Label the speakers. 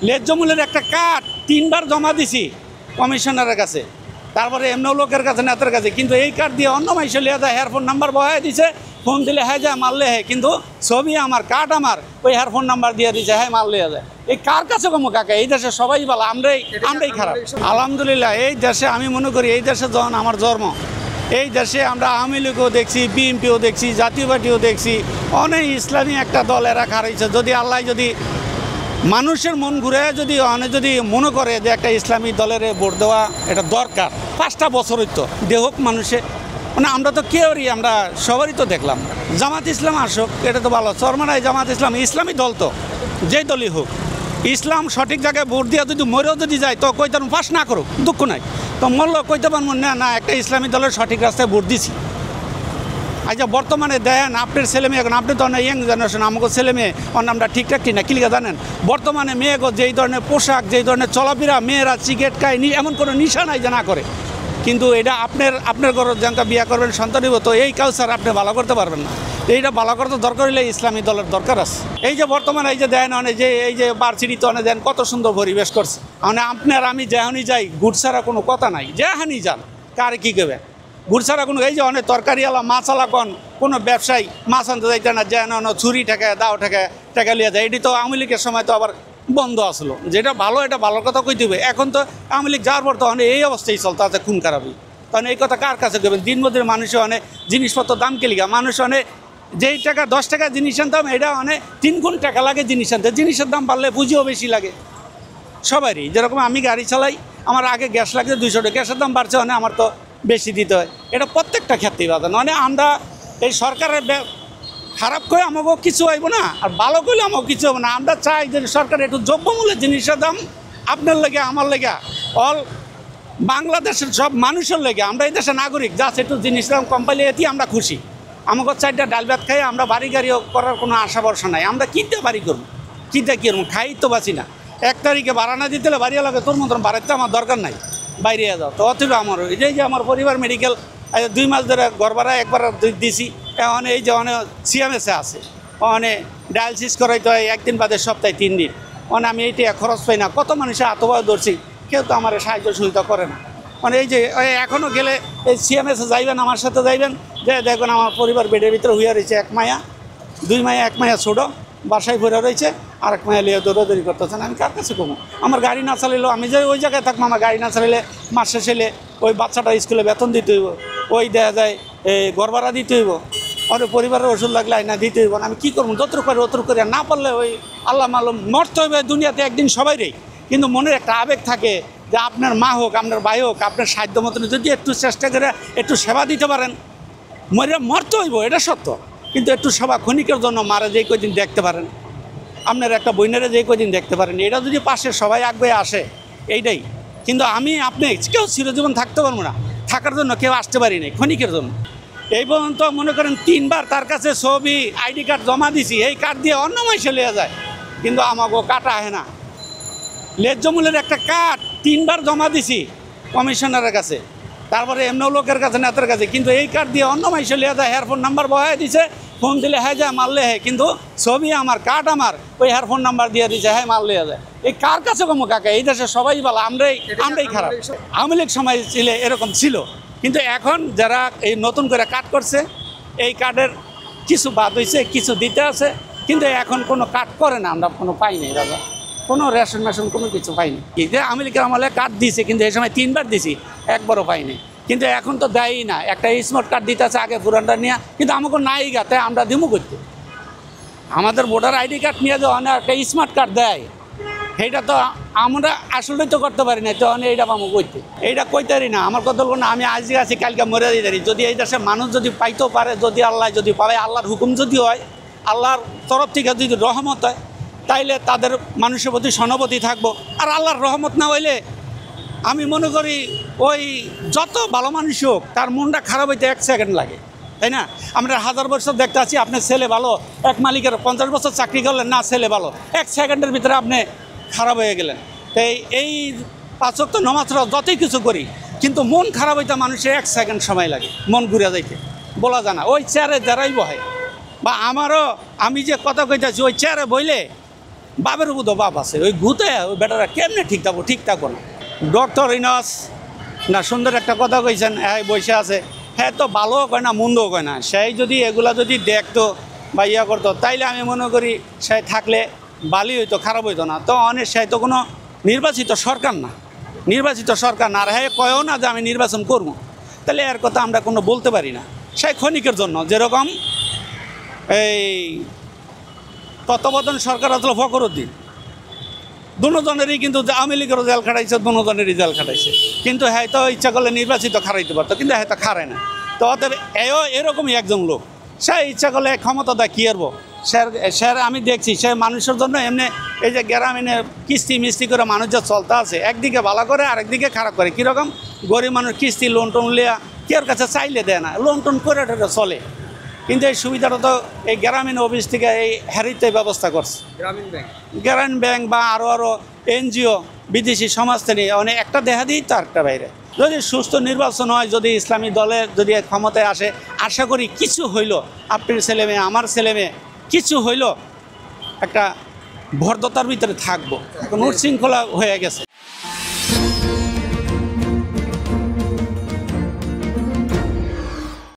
Speaker 1: ন্যায্য মূল্যের একটা কার্ড 3বার জমা দিছি কমিশনারের কাছে, তারপরে এমন লোকের কাছে নেতার কাছে, কিন্তু এই কার্ড দিয়ে অন্য মাইসে লিয়ে যায়, হেয়ারফোন নাম্বার বহায় দিছে, ফোন দিলে হ্যাঁ যায় মাল লে, কিন্তু ছবি আমার, কার্ড আমার, ওই হেয়ারফোন নাম্বার দিয়ে দিছে, হ্যাঁ মাল লিয়ে যায়। এই কার কাছে কমো কাকা? এই দেশে সবাই ভালো, আমরাই খারাপ। আলহামদুলিল্লাহ এই দেশে আমি মনে করি এই দেশে যখন আমার জন্ম, এই দেশে আমরা আওয়ামী লীগও দেখছি, বিএনপিও দেখছি, জাতীয় পার্টিও দেখছি, অনেক ইসলামী একটা দল এরা খারাইছে। যদি আল্লাহ যদি মানুষের মন ঘুরে যদি মনে করে যে একটা ইসলামী দলের ভোট দেওয়া এটা দরকার, 5টা বছর হইতো দেহক মানুষে, মানে আমরা তো কেউরই, আমরা সবারই তো দেখলাম। জামাত ইসলাম আসুক, এটা তো ভালো, চরমানায় জামাত ইসলাম ইসলামী দল, তো যেই দলই হোক, ইসলাম সঠিক জায়গায় ভোট দিয়ে যদি মরেও যদি যায় তো কইতে পাস না করুক, দুঃখ নাই, তো মরল কইতে পারবো না একটা ইসলামী দলের সঠিক রাস্তায় ভোট দিছি। আচ্ছা বর্তমানে দেন আপনার ছেলে মেয়ে, এখন আপনি তো অনেক ইয়াং জেনারেশন, আমাকে ছেলে মেয়ে অন্য আমরা ঠিকঠাক কিনা কিলিকা জানেন, বর্তমানে মেয়েগো যেই ধরনের পোশাক, যেই ধরনের চলাফেরা, মেয়েরা সিগারেট খায়, এমন কোনো নিশা নাই যে না করে, কিন্তু এটা আপনার ঘরের যাকে বিয়ে করবেন সন্তান হইব, তো এই কালচার আপনি ভালো করতে পারবেন না। এইটা ভালো করতে দরকার হলে ইসলামী দলের দরকার আছে। এই যে বর্তমানে এই যে দেন এই যে বারচিড়িতে অনেক দেন কত সুন্দর পরিবেশ করছে, মানে আপনার আমি যেহানি যাই গুড় ছাড়া কোনো কথা নাই, যেহানি যান কার কী কেবে গুড় ছাড়া কোনো, এই যে অনেক তরকারিওয়ালা মাছালা কোনো ব্যবসায়ী মাছ আনতে যাইতে না, যেন ছুরি ঠেকায় দাও ঠেকা লিয়ে যায়, এটি তো আওয়ামী লীগের সময় তো আবার বন্ধ আসলো, যেটা ভালো এটা ভালোর কথা কই দিবে। এখন তো আওয়ামী লীগ যাওয়ার পর তো অনেক এই অবস্থায় চলতে আছে, খুন খারাপই, কারণ এই কথা কার কাছে দেবেন? দিনমধ্যে মানুষে অনেক জিনিসপত্র দাম কেলিগা, মানুষ অনেক যেই টাকা 10 টাকা জিনিস আনতাম এটা অনেক 3 গুণ টাকা লাগে জিনিস আনতে, জিনিসের দাম বাড়লে পুঁজিও বেশি লাগে সবারই। যেরকম আমি গাড়ি চালাই, আমার আগে গ্যাস লাগছে 200 টাকা, গ্যাসের দাম বাড়ছে অনেক, আমার তো বেশি দিতে হয়, এটা প্রত্যেকটা ক্ষেত্রেই বাধা। মানে আমরা এই সরকারের খারাপ করে আমাকেও কিছু হইব না, আর ভালো করলে আমাকেও কিছু হইব না। আমরা চাই যে সরকার একটু দ্রব্যমূল্যের জিনিসের দাম আপনার লেগে আমার লেগে অল বাংলাদেশের সব মানুষের লেগে, আমরা এই দেশের নাগরিক, যাচ্ছে একটু জিনিসের দাম কম পাইলে এটি আমরা খুশি। আমাকে 4টা ডাল ভাত খাই আমরা বাড়ি গাড়িও করার কোনো আশা ভরসা নাই, আমরা কিনতে বাড়ি করবো, কিনতে কী করবো, খাই তো বাঁচি না। 1 তারিখে ভাড়া না দিতে হলে বাড়িওয়ালা লাগে তোর মতন বাড়াইতে আমার দরকার নাই, বাইরে যাও তো। অথবা আমার এই যে আমার পরিবার মেডিকেল 2 মাস ধরে ঘর ভাড়া একবার দিছি, এখন এই যে অনেক সিএমএসে আছে, অনেক ডায়ালিসিস করাইতে হয় 1 দিন বাদে সপ্তাহে 3 দিন, মানে আমি এইটা খরচ পাই না। কত মানুষের আতবাও ধরছি, কেউ তো আমার সাহায্য সুবিধা করে না। মানে এই যে এখনও গেলে এই সিএমএসে যাইবেন, আমার সাথে যাইবেন, যে দেখবেন আমার পরিবার বেডের ভিতরে হইয়া রয়েছে, 1 মায়া 2 মায়া, 1 মায়া ছোটো বাসায় ভরে রয়েছে, আর 1 মায়া লিয়ে দৌড়াদৌড়ি করতেছেন, আমি কার কাছে কমো? আমার গাড়ি না চালাইলেও, আমি যে ওই জায়গায় থাকবো, আমার গাড়ি না চালাইলে মাস শেষে ওই বাচ্চাটা স্কুলে বেতন দিতে হইব, ওই দেখা যায় ঘর ভাড়া দিতে হইব, অনেক পরিবারের ওষুধ লাগলে আইনা দিতে হইব, আমি কী করবো? যত করে অত করে না পারলে ওই আল্লাহ মালুম মরতে হইবে দুনিয়াতে একদিন সবাইরেই, কিন্তু মনের একটা আবেগ থাকে যে আপনার মা হোক, আপনার ভাই হোক, আপনার সাধ্য মতন যদি একটু চেষ্টা করে একটু সেবা দিতে পারেন, মরতে হইব, এটা সত্য, কিন্তু একটু সেবা ক্ষণিকের জন্য মারা যেই কদিন দেখতে পারেন, আপনার একটা বইনেরা যেই কদিন দেখতে পারেন, এটা যদি পাশে সবাই আগে আসে এইটাই। কিন্তু আমি আপনি কেউ চিরজীবন থাকতে পারবো না, থাকার জন্য কেউ আসতে পারি নাই, ক্ষণিকের জন্য। এই পর্যন্ত মনে করেন 3বার তার কাছে ছবি আইডি কার্ড জমা দিছি, এই কার্ড দিয়ে অন্য মাইসে লিয়ে যায়, কিন্তু আমাকেও কাটা আহে না। ন্যায্য মূল্যের একটা কার্ড 3বার জমা দিছি কমিশনারের কাছে, তারপরে এমন লোকের কাছে নেতার কাছে, কিন্তু এই কার্ড দিয়ে অন্য মাইসে লিয়ে যায়, হেয়ারফোন নাম্বার বহায় দিছে, ফোন দিলে হ্যাঁ যায় মারলে হ্যাঁ, কিন্তু ছবি আমার, কার্ড আমার, ওই হেয়ারফোন নাম্বার দিয়ে দিছে, হ্যাঁ মারলে যায়। এই কার কাছে কমো কাকা? এই দেশে সবাই ভালো, আমরাই খারাপ। আওয়ামী লীগ সময় ছিল এরকম ছিল, কিন্তু এখন যারা এই নতুন করে কার্ড করছে, এই কার্ডের কিছু বাদ হয়েছে, কিছু দিতে আছে, কিন্তু এখন কোনো কার্ড করে না, আমরা কোনো পাই নাই দাদা, কোনো রেশন মেশন কোনো কিছু পাইনি। এই যে আওয়ামী লীগের আমলে কার্ড দিয়েছে, কিন্তু এই সময় 3বার দিছি, একবারও পাইনি, কিন্তু এখন তো দেয়ই না। একটা স্মার্ট কার্ড দিতে আছে আগে পুরানটা নিয়ে, কিন্তু আমাকে নাই গাতে আমরা দিমু করতে, আমাদের ভোটার আইডি কার্ড নিয়ে যে অনেক একটা স্মার্ট কার্ড দেয়, সেইটা তো আমরা আসলেই তো করতে পারি না, তো অনেক এইটা পাবো করতে, এইটা কইতারি না। আমার কথা বলবো না আমি আজকে আছি কালকে মরে দিতে পারি, যদি এই দেশের মানুষ যদি পাইতেও পারে, যদি আল্লাহ যদি পারে, আল্লাহর হুকুম যদি হয়, আল্লাহর তরফ থেকে যদি রহমত হয়, তাইলে তাদের মানুষের প্রতি সহানুভূতি থাকবো। আর আল্লাহর রহমত না হইলে আমি মনে করি ওই যত ভালো মানুষ হোক তার মনটা খারাপ হইতে 1 সেকেন্ড লাগে, তাই না? আমরা 1000 বছর দেখতে আছি, আপনার ছেলে ভালো, এক মালিকের 50 বছর চাকরি করলেন না, ছেলে ভালো, 1 সেকেন্ডের ভিতরে আপনি খারাপ হয়ে গেলেন। তাই এই 5 ওয়াক্ত নামাজ যতই কিছু করি, কিন্তু মন খারাপ হইতে মানুষের 1 সেকেন্ড সময় লাগে, মন ঘুরে যাইতে, বলা জানা। ওই চেয়ারে যারাই বহে, বা আমারও আমি যে কথা কইতেছি, ওই চেয়ারে বইলে বাপের উপর তো বাপ আছে, ওই ঘুতে ওই বেটারা কেমনে ঠিক থাকবো না। ডক্টর ইনাস না সুন্দর একটা কথা কইছেন, হ্যাঁ বসে আছে, হ্যাঁ তো ভালোও কয় না মন্দও কয় না, সেই যদি এগুলা যদি দেখতো বা ইয়া করতো তাইলে আমি মনে করি সে থাকলে ভালোই হইতো, খারাপ হইতো না। তো অনেক সে তো কোনো নির্বাচিত সরকার না, আর হ্যাঁ কয়ও না যে আমি নির্বাচন করবো, তাহলে এর কথা আমরা কোনো বলতে পারি না। সেই ক্ষণিকের জন্য যেরকম এই তত্ত্বাবধান সরকার আসলে ফখরুদ্দিন, দুজনেরই কিন্তু আওয়ামী লীগেরও জেল খাটাইছে, দুজনেরই জেল খাটাইছে, কিন্তু হ্যাঁ তো ইচ্ছা করলে নির্বাচিত খারাইতে পারতো, কিন্তু হ্যাঁ তো খারায় না। তো অতএব এরকমই একজন লোক, সে ইচ্ছা করলে ক্ষমতা দা কী করবো। সে আমি দেখছি সে মানুষের জন্য এমনি এই যে গ্রামীণে কিস্তি মিস্তি করে মানুষ যা চলতে আছে, একদিকে ভালো করে আরেকদিকে খারাপ করে। কীরকম গরিব মানুষ কিস্তি লোন টোন লিয়া কেউ কাছে চাইলে দেয় না, লোন টোন করে চলে, কিন্তু এই সুবিধাটা তো এই গ্রামীণ অফিস থেকে এই হ্যারিতে ব্যবস্থা করছে, গ্রামীণ ব্যাংক বা আরও এনজিও বিদেশি সমাজশ্রেণী অনেক একটা দেখা দিই তো একটা বাইরে। যদি সুস্থ নির্বাচন হয়, যদি ইসলামী দলের যদি ক্ষমতায় আসে, আশা করি কিছু হইল, আপনার ছেলেমেয়ে আমার ছেলেমেয়ে কিছু হইল একটা ভদ্রতার ভিতরে থাকবো। এখন উচ্ছৃঙ্খলা হয়ে গেছে।